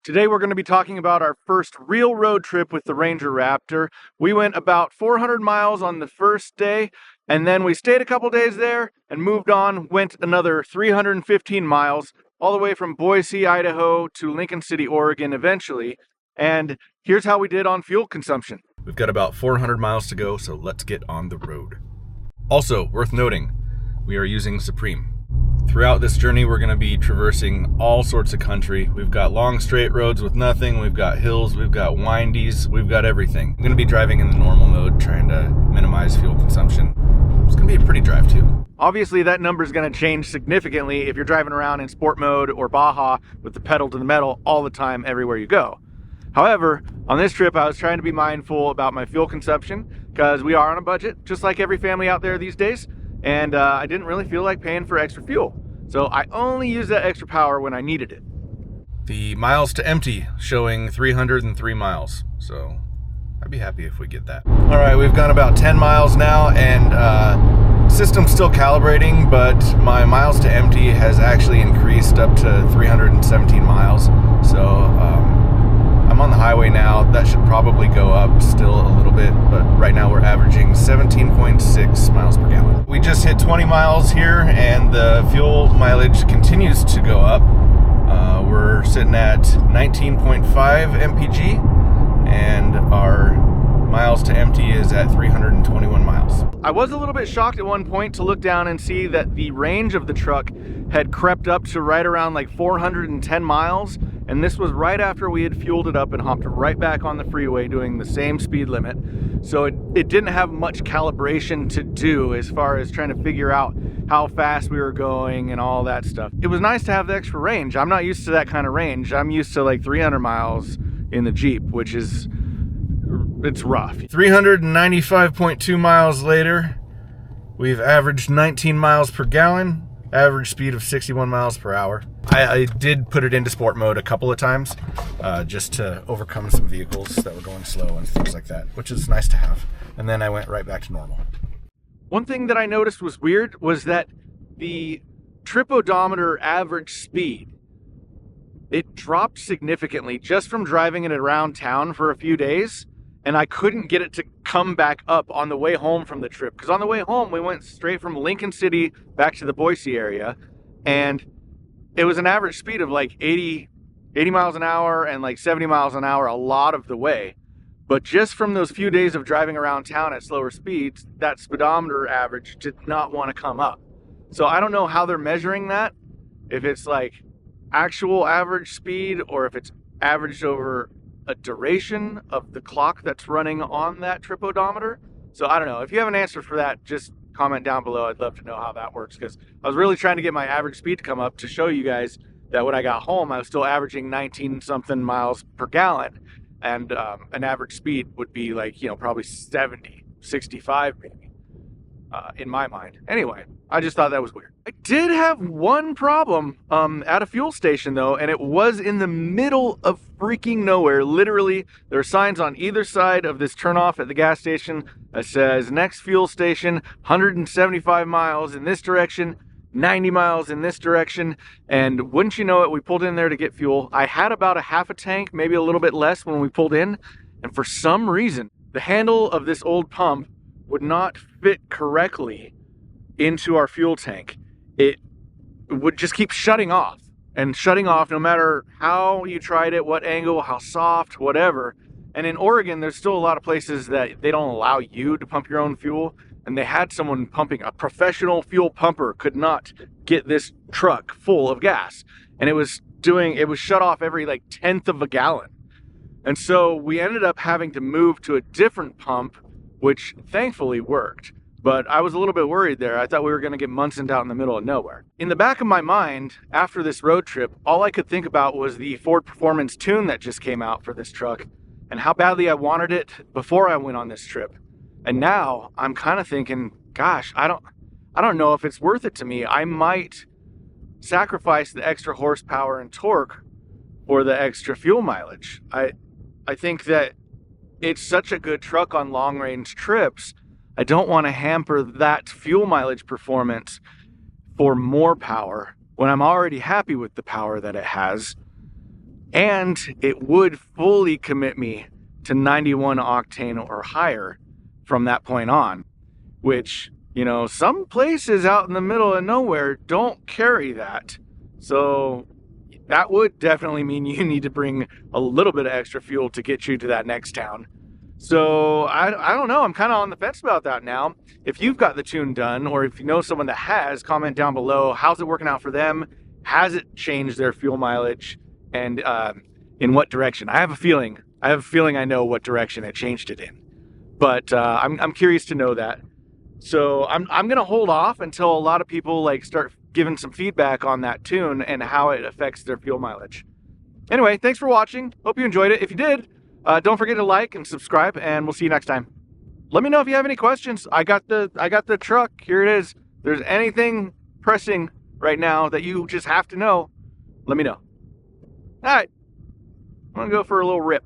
Today we're going to be talking about our first real road trip with the Ranger Raptor. We went about 400 miles on the first day, and then we stayed a couple days there and moved on, went another 315 miles, all the way from Boise, Idaho to Lincoln City, Oregon eventually. And here's how we did on fuel consumption. We've got about 400 miles to go, so let's get on the road. Also, worth noting, we are using Supreme. Throughout this journey, we're going to be traversing all sorts of country. We've got long straight roads with nothing, we've got hills, we've got windies, we've got everything. I'm going to be driving in the normal mode, trying to minimize fuel consumption. It's going to be a pretty drive too. Obviously that number is going to change significantly if you're driving around in sport mode or Baja with the pedal to the metal all the time everywhere you go. However, on this trip I was trying to be mindful about my fuel consumption because we are on a budget, just like every family out there these days. And I didn't really feel like paying for extra fuel. So I only used that extra power when I needed it. The miles to empty showing 303 miles. So I'd be happy if we get that. All right, we've gone about 10 miles now and system's still calibrating, but my miles to empty has actually increased up to 317 miles. So I'm on the highway now. That should probably go up still a little bit, but right now we're averaging 17.6 miles per gallon. We just hit 20 miles here and the fuel mileage continues to go up. We're sitting at 19.5 MPG and our miles to empty is at 321 miles. I was a little bit shocked at one point to look down and see that the range of the truck had crept up to right around like 410 miles. And this was right after we had fueled it up and hopped right back on the freeway doing the same speed limit. So it didn't have much calibration to do as far as trying to figure out how fast we were going and all that stuff. It was nice to have the extra range. I'm not used to that kind of range. I'm used to like 300 miles in the Jeep, which is, it's rough. 395.2 miles later, we've averaged 19 miles per gallon. Average speed of 61 miles per hour. I did put it into sport mode a couple of times just to overcome some vehicles that were going slow and things like that, which is nice to have. And then I went right back to normal. One thing that I noticed was weird was that the trip odometer average speed, it dropped significantly just from driving it around town for a few days. And I couldn't get it to come back up on the way home from the trip. Because on the way home, we went straight from Lincoln City back to the Boise area. And it was an average speed of like 80 miles an hour and like 70 miles an hour a lot of the way. But just from those few days of driving around town at slower speeds, that speedometer average did not want to come up. So I don't know how they're measuring that. If it's like actual average speed or if it's averaged over a duration of the clock that's running on that trip odometer. So I don't know. If you have an answer for that, just comment down below. I'd love to know how that works because I was really trying to get my average speed to come up to show you guys that when I got home, I was still averaging 19 something miles per gallon. And an average speed would be like, probably 70, 65 maybe. In my mind. Anyway, I just thought that was weird. I did have one problem at a fuel station though, and it was in the middle of freaking nowhere. Literally, there are signs on either side of this turnoff at the gas station that says next fuel station 175 miles in this direction, 90 miles in this direction, and wouldn't you know it, we pulled in there to get fuel. I had about a half a tank, maybe a little bit less when we pulled in, and for some reason, the handle of this old pump would not fit correctly into our fuel tank. It would just keep shutting off and shutting off no matter how you tried it, what angle, how soft, whatever. And in Oregon, there's still a lot of places that they don't allow you to pump your own fuel. And they had someone pumping, a professional fuel pumper could not get this truck full of gas. And it was shut off every like 1/10 of a gallon. And so we ended up having to move to a different pump, which thankfully worked. But I was a little bit worried there. I thought we were going to get Munsoned out in the middle of nowhere. In the back of my mind, after this road trip, all I could think about was the Ford Performance Tune that just came out for this truck and how badly I wanted it before I went on this trip. And now I'm kind of thinking, gosh, I don't know if it's worth it to me. I might sacrifice the extra horsepower and torque for the extra fuel mileage. I think that it's such a good truck on long range trips. I don't want to hamper that fuel mileage performance for more power when I'm already happy with the power that it has. and it would fully commit me to 91 octane or higher from that point on, which, you know, some places out in the middle of nowhere don't carry that. So that would definitely mean you need to bring a little bit of extra fuel to get you to that next town. So I don't know. I'm kind of on the fence about that now. If you've got the tune done, or if you know someone that has, comment down below. How's it working out for them? Has it changed their fuel mileage? And in what direction? I have a feeling I know what direction it changed it in. But I'm curious to know that. So I'm gonna hold off until a lot of people like start giving some feedback on that tune and how it affects their fuel mileage. Anyway, thanks for watching. Hope you enjoyed it. If you did, don't forget to like and subscribe, and we'll see you next time. Let me know if you have any questions. I got the truck. Here it is. If there's anything pressing right now that you just have to know, let me know. All right, I'm gonna go for a little rip.